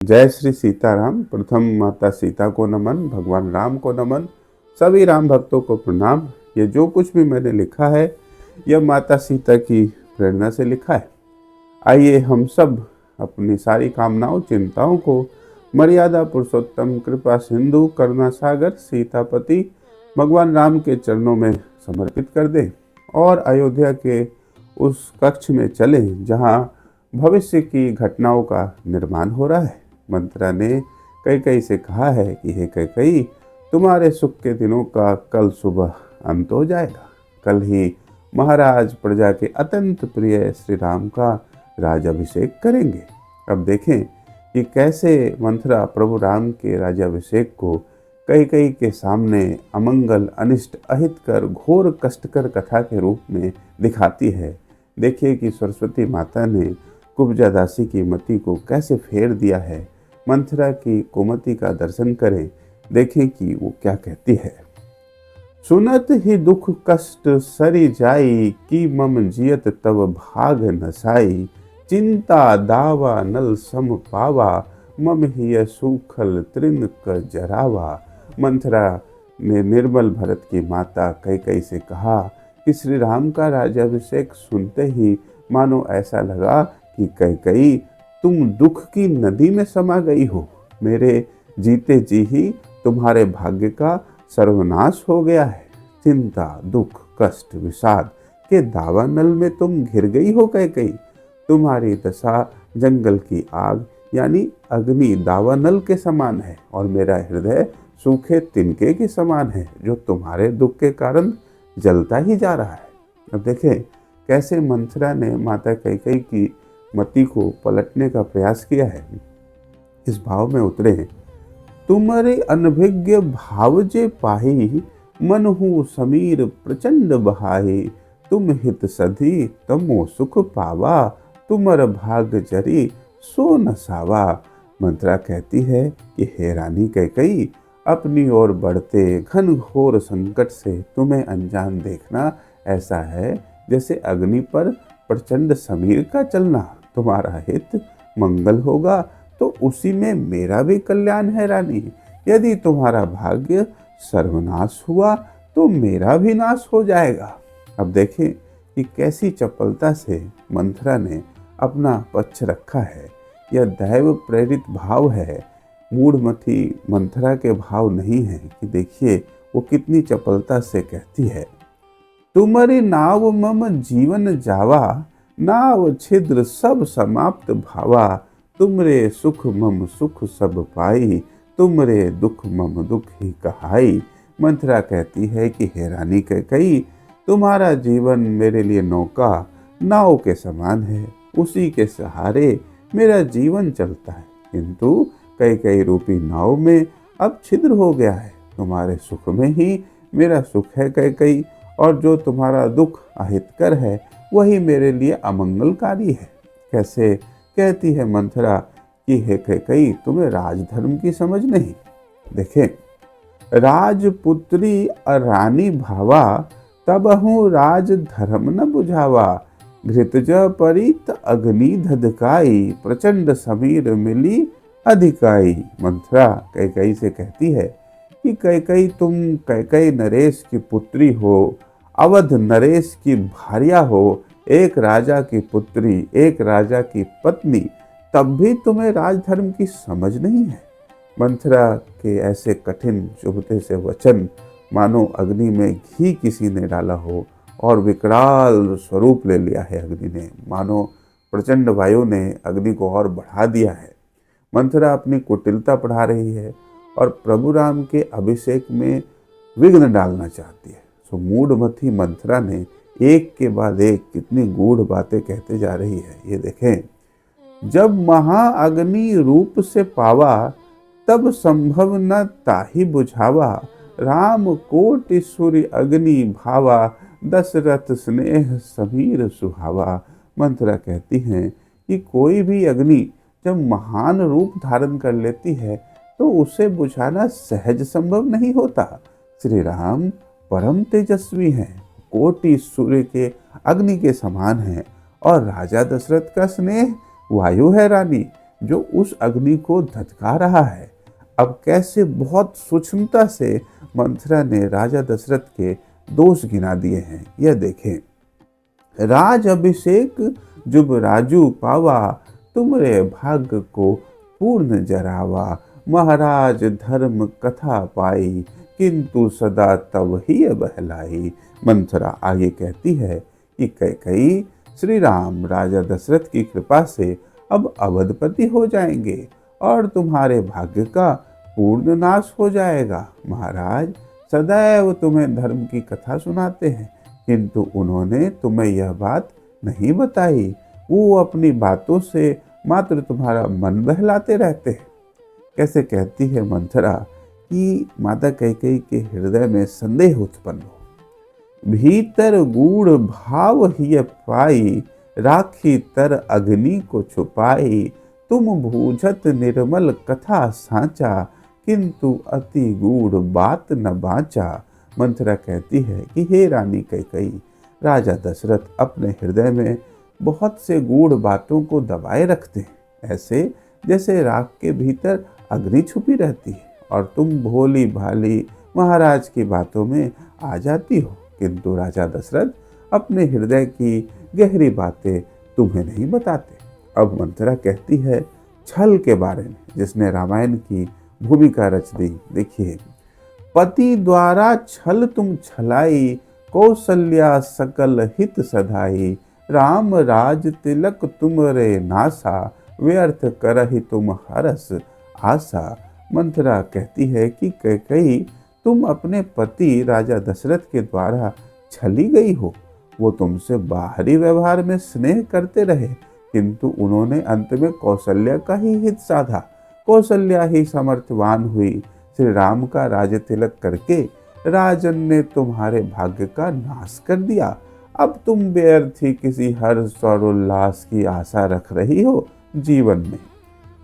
जय श्री सीताराम। प्रथम माता सीता को नमन, भगवान राम को नमन, सभी राम भक्तों को प्रणाम। ये जो कुछ भी मैंने लिखा है यह माता सीता की प्रेरणा से लिखा है। आइए हम सब अपनी सारी कामनाओं चिंताओं को मर्यादा पुरुषोत्तम कृपा सिंधु करुणा सागर सीतापति भगवान राम के चरणों में समर्पित कर दें और अयोध्या के उस कक्ष में चले जहाँ भविष्य की घटनाओं का निर्माण हो रहा है। मंत्रा ने कैकेयी से कहा है कि हे कैकेयी, तुम्हारे सुख के दिनों का कल सुबह अंत हो जाएगा। कल ही महाराज प्रजा के अत्यंत प्रिय श्री राम का राजाभिषेक करेंगे। अब देखें कि कैसे मंत्रा प्रभु राम के राजाभिषेक को कैकेयी के सामने अमंगल अनिष्ट अहितकर घोर कष्टकर कथा के रूप में दिखाती है। देखिए कि सरस्वती माता ने कुब्जा दासी की मति को कैसे फेर दिया है। मंथरा की कुमति का दर्शन करें, देखें कि वो क्या कहती है। सुनत ही दुख कष्ट सरी जाई, की मम जियत तब भाग नसाई। चिंता दावा नल सम पावा, मम हिय सूखल तृण क जरावा। मंथरा ने निर्मल भरत की माता कैकेयी से कहा कि श्री राम का राज्याभिषेक सुनते ही मानो ऐसा लगा कि कैकेयी, तुम दुख की नदी में समा गई हो। मेरे जीते जी ही तुम्हारे भाग्य का सर्वनाश हो गया है। चिंता दुख कष्ट विषाद के दावानल में तुम घिर गई हो कैकेयी। तुम्हारी दशा जंगल की आग यानी अग्नि दावानल के समान है और मेरा हृदय सूखे तिनके के समान है जो तुम्हारे दुख के कारण जलता ही जा रहा है। अब देखें कैसे मंथरा ने माता कैकेयी की मति को पलटने का प्रयास किया है। इस भाव में उतरे, तुम्हारे अनभिज्ञ भाव जे पाही, मन हूँ समीर प्रचंड बहाई। तुम हित सधी तमो सुख पावा, तुमर भाग जरी सो न सावा। मंत्रा कहती है कि हे रानी कैकेयी, अपनी ओर बढ़ते घन घोर संकट से तुम्हें अनजान देखना ऐसा है जैसे अग्नि पर प्रचंड समीर का चलना। तुम्हारा हित मंगल होगा तो उसी में मेरा भी कल्याण है रानी। यदि तुम्हारा भाग्य सर्वनाश हुआ तो मेरा भी नाश हो जाएगा। अब देखें कि कैसी चपलता से मंथरा ने अपना पक्ष रखा है। यह दैव प्रेरित भाव है, मूढ़मती मंथरा के भाव नहीं है। कि देखिए वो कितनी चपलता से कहती है, तुम्हारी नाव मम जीवन जावा, नाव छिद्र सब समाप्त भावा। तुमरे सुख मम सुख सब पाई, तुमरे दुख मम दुख ही कहाई। मंथरा कहती है कि हे रानी कैकेयी, तुम्हारा जीवन मेरे लिए नौका नाव के समान है, उसी के सहारे मेरा जीवन चलता है। किंतु कैकेयी रूपी नाव में अब छिद्र हो गया है। तुम्हारे सुख में ही मेरा सुख है कैकेयी, और जो तुम्हारा दुख अहितकर है वही मेरे लिए अमंगलकारी है। कैसे कहती है मंथरा कि हे कैकेयी, तुम्हें राजधर्म की समझ नहीं। देखें, राजपुत्री रानी भावा, तबहु राज धर्म न बुझावा। घृतज परित अग्नि धधकाई, प्रचंड समीर मिली अधिकाई। मंथरा कैकेयी से कहती है कि कैकेयी, तुम कैकेयी नरेश की पुत्री हो, अवध नरेश की भार्या हो, एक राजा की पुत्री, एक राजा की पत्नी, तब भी तुम्हें राजधर्म की समझ नहीं है। मंथरा के ऐसे कठिन चुभते से वचन मानो अग्नि में घी किसी ने डाला हो और विकराल स्वरूप ले लिया है अग्नि ने। मानो प्रचंड वायु ने अग्नि को और बढ़ा दिया है। मंथरा अपनी कुटिलता बढ़ा रही है और प्रभु राम के अभिषेक में विघ्न डालना चाहती है। सो मूढ़मती मंथरा ने एक के बाद एक कितनी गूढ़ बातें कहते जा रही है। ये देखें, जब महाअग्नि रूप से पावा, तब संभव न ताहि बुझावा। राम कोटि सूर्य अग्नि भावा, दशरथ स्नेह समीर सुहावा। मंथरा कहती हैं कि कोई भी अग्नि जब महान रूप धारण कर लेती है तो उसे बुझाना सहज संभव नहीं होता। श्री राम परम तेजस्वी हैं, कोटि सूर्य के अग्नि के समान हैं और राजा दशरथ का स्नेह वायु है रानी। जो उस अग्नि को धधका रहा है। अब कैसे बहुत सूक्ष्मता से मंथरा ने राजा दशरथ के दोष गिना दिए हैं, यह देखें। राज अभिषेक जुब राजू पावा, तुमरे भाग्य को पूर्ण जरावा। महाराज धर्म कथा पाई, किंतु सदा तब ही बहलाई। मंथरा आगे कहती है कि कैकेयी श्री राम राजा दशरथ की कृपा से अब अवधपति हो जाएंगे और तुम्हारे भाग्य का पूर्ण नाश हो जाएगा। महाराज सदैव तुम्हें धर्म की कथा सुनाते हैं, किंतु उन्होंने तुम्हें यह बात नहीं बताई। वो अपनी बातों से मात्र तुम्हारा मन बहलाते रहते हैं। कैसे कहती है मंथरा कि माता कैकेयी के हृदय में संदेह उत्पन्न हो। भीतर गूढ़ भाव ही पाई, राखी तर अग्नि को छुपाई। तुम बूझत निर्मल कथा सांचा, किंतु अति गूढ़ बात न बाचा। मंथरा कहती है कि हे रानी कैकेयी, राजा दशरथ अपने हृदय में बहुत से गूढ़ बातों को दबाए रखते हैं, ऐसे जैसे राख के भीतर अग्नि छुपी रहती है और तुम भोली भाली महाराज की बातों में आ जाती हो, किंतु राजा दशरथ अपने हृदय की गहरी बातें तुम्हें नहीं बताते। अब मंथरा कहती है छल के बारे में, जिसने रामायण की भूमिका रच दी। देखिए, पति द्वारा छल तुम छलाई, कौशल्या सकल हित सधाई। राम राज तिलक तुमरे नासा, व्यर्थ करहि तुम हरस आशा। मंथरा कहती है कि कैकेयी तुम अपने पति राजा दशरथ के द्वारा छली गई हो। वो तुमसे बाहरी व्यवहार में स्नेह करते रहे, किंतु उन्होंने अंत में कौशल्या का ही हित साधा। कौशल्या ही समर्थवान हुई। श्री राम का राज तिलक करके राजन ने तुम्हारे भाग्य का नाश कर दिया। अब तुम व्यर्थ ही किसी हर्ष और उल्लास की आशा रख रही हो जीवन में।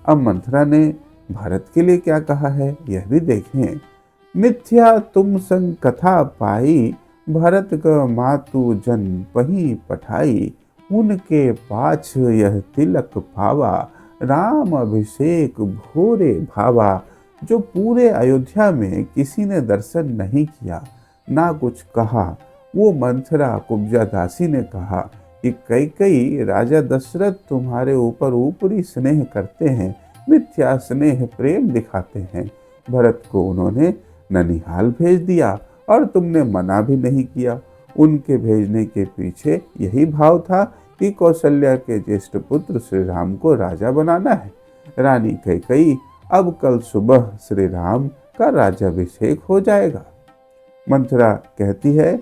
अब मंथरा ने भारत के लिए क्या कहा है, यह भी देखें। मिथ्या तुम संग कथा पाई, भरत का मातु जन पही पठाई। उनके पाछ यह तिलक पावा, राम अभिषेक भोरे भावा। जो पूरे अयोध्या में किसी ने दर्शन नहीं किया, ना कुछ कहा, वो मंथरा कुब्जा दासी ने कहा कि कैकेयी राजा दशरथ तुम्हारे ऊपर ऊपरी स्नेह करते हैं, मिथ्या स्नेह प्रेम दिखाते हैं। भरत को उन्होंने ननिहाल भेज दिया और तुमने मना भी नहीं किया। उनके भेजने के पीछे यही भाव था कि कौशल्या के ज्येष्ठ पुत्र श्री राम को राजा बनाना है। रानी कैकेयी, अब कल सुबह श्री राम का राज्याभिषेक हो जाएगा। मंथरा कहती है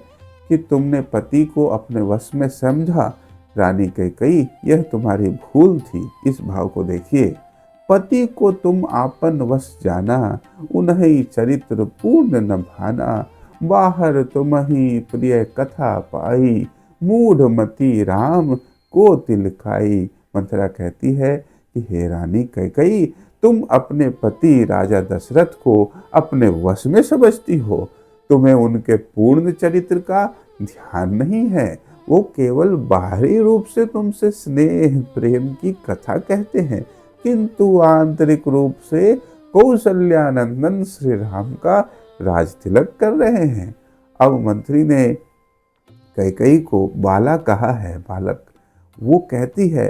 कि तुमने पति को अपने वश में समझा। रानी कैकेयी, यह तुम्हारी भूल थी। इस भाव को देखिए। पति को तुम आपन वश जाना, उन्हीं चरित्र पूर्ण न भाना। बाहर तुम ही प्रिय कथा पाई, मूढ़ मति राम को तिलकाई। मंथरा कहती है कि हे रानी कैकेयी, तुम अपने पति राजा दशरथ को अपने वश में समझती हो। तुम्हें उनके पूर्ण चरित्र का ध्यान नहीं है। वो केवल बाहरी रूप से तुमसे स्नेह प्रेम की कथा कहते हैं, किंतु आंतरिक रूप से कौशल्यानंदन श्री राम का राज तिलक कर रहे हैं। अब मंत्री ने कैकेयी को बाला कहा है, बालक। वो कहती है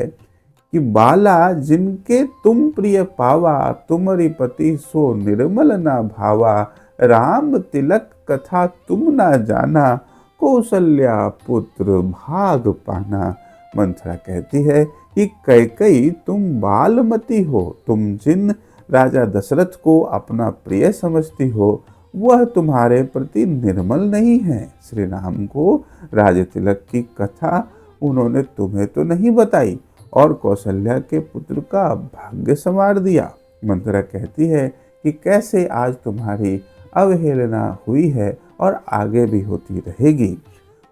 कि बाला, जिनके तुम प्रिय पावा, तुम्हारी पति सो निर्मल ना भावा। राम तिलक कथा तुम ना जाना, कौशल्या पुत्र भाग पाना। मंथरा कहती है कि कैकेयी, तुम बालमती हो। तुम जिन राजा दशरथ को अपना प्रिय समझती हो, वह तुम्हारे प्रति निर्मल नहीं है। श्री राम को राज तिलक की कथा उन्होंने तुम्हें तो नहीं बताई और कौशल्या के पुत्र का भाग्य संवार दिया। मंथरा कहती है कि कैसे आज तुम्हारी अवहेलना हुई है और आगे भी होती रहेगी।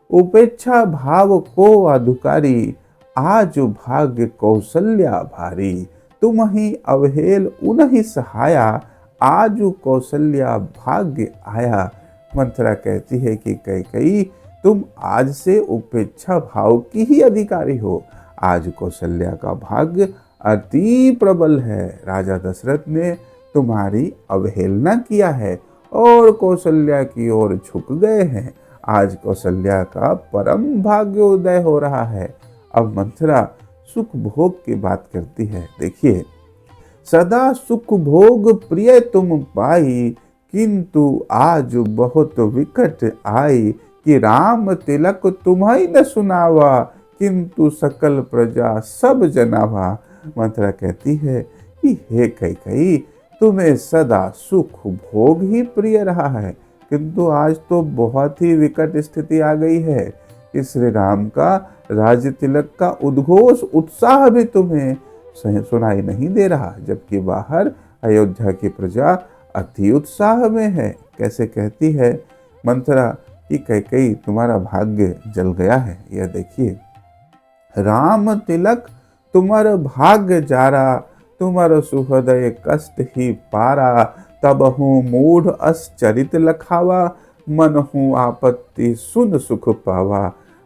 उपेक्षा भाव को अधुकारी, आज भाग्य कौशल्या भारी। तुम ही अवहेल उन्हीं सहाया, आज कौशल्या भाग्य आया। मंथरा कहती है कि कैकेयी, तुम आज से उपेक्षा भाव की ही अधिकारी हो। आज कौशल्या का भाग्य अति प्रबल है। राजा दशरथ ने तुम्हारी अवहेलना किया है और कौशल्या की ओर झुक गए हैं। आज कौशल्या का परम भाग्योदय हो रहा है। अब मंथरा सुख भोग की बात करती है। देखिए, सदा सुख भोग प्रिय तुम पाई, किंतु आज बहुत विकट आई। कि राम तिलक तुम्हें न सुनावा, किंतु सकल प्रजा सब जनावा। मंथरा कहती है कि हे कैकेयी, तुम्हें सदा सुख भोग ही प्रिय रहा है, किंतु आज तो बहुत ही विकट स्थिति आ गई है कि श्री राम का राज्य तिलक का उद्घोष उत्साह भी तुम्हें सुनाई नहीं दे रहा, जबकि बाहर अयोध्या की प्रजा अति उत्साह में है। कैसे कहती है मंथरा कि कैकेयी तुम्हारा भाग्य जल गया है। यह देखिए, राम तिलक तुम्हारा भाग्य जारा, तुम्हारा सुहृदय कष्ट ही पारा। तब हूँ मूढ़ अस चरित लखावा, मन हूँ आपत्ति सुन सुख पावा।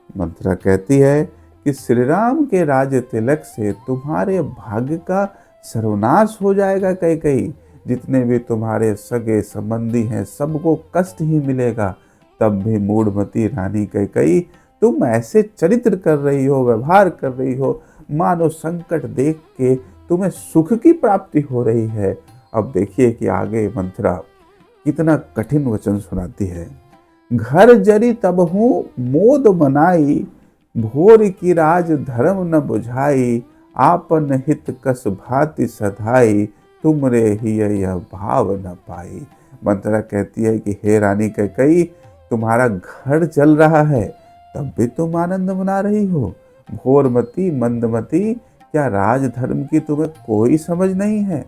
मंथरा कहती है कि श्री राम के राज तिलक से तुम्हारे भाग्य का सर्वनाश हो जाएगा कैकेयी। जितने भी तुम्हारे सगे संबंधी हैं सबको कष्ट ही मिलेगा। तब भी मूढ़मती रानी कैकेयी, तुम ऐसे चरित्र कर रही हो, व्यवहार कर रही हो, मानो संकट देख के तुम्हें सुख की प्राप्ति हो रही है। अब देखिए कि आगे मंथरा कितना कठिन वचन सुनाती है। घर जरी तब हूँ मोद मनाई, भोर की राज धर्म न बुझाई। आपन हित कस भांति सधाई, तुमरे ही यह भाव न पाई। मंथरा कहती है कि हे रानी कैकेयी, तुम्हारा घर जल रहा है तब भी तुम आनंद मना रही हो। भोरमती मंदमती, क्या राजधर्म की तुम्हें कोई समझ नहीं है?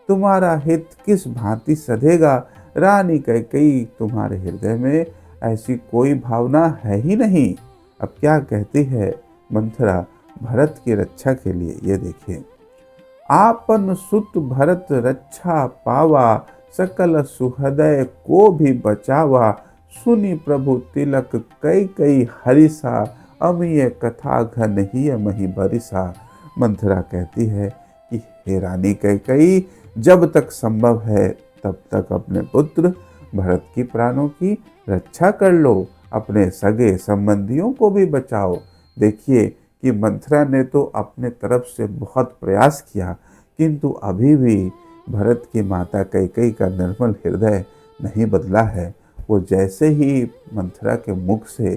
तुम्हारा हित किस भांति सधेगा? रानी कैकेयी, तुम्हारे हृदय में ऐसी कोई भावना है ही नहीं। अब क्या कहती है मंथरा भरत की रक्षा के लिए, ये देखिए। आपन सुत भरत रक्षा पावा, सकल सुहृदय को भी बचावा। सुनी प्रभु तिलक कैकेयी हरिसा, अमीय कथा घन ही मही बरिसा। मंथरा कहती है कि हे रानी कैकेयी, जब तक संभव है तब तक अपने पुत्र भरत की प्राणों की रक्षा कर लो, अपने सगे संबंधियों को भी बचाओ। देखिए कि मंथरा ने तो अपने तरफ से बहुत प्रयास किया, किंतु अभी भी भरत की माता कैकेयी का निर्मल हृदय नहीं बदला है। वो जैसे ही मंथरा के मुख से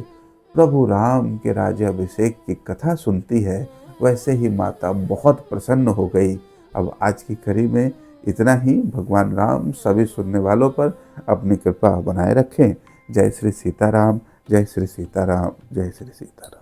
प्रभु राम के राज्याभिषेक की कथा सुनती है, वैसे ही माता बहुत प्रसन्न हो गई। अब आज की कड़ी में इतना ही। भगवान राम सभी सुनने वालों पर अपनी कृपा बनाए रखें। जय श्री सीताराम, जय श्री सीताराम, जय श्री सीताराम।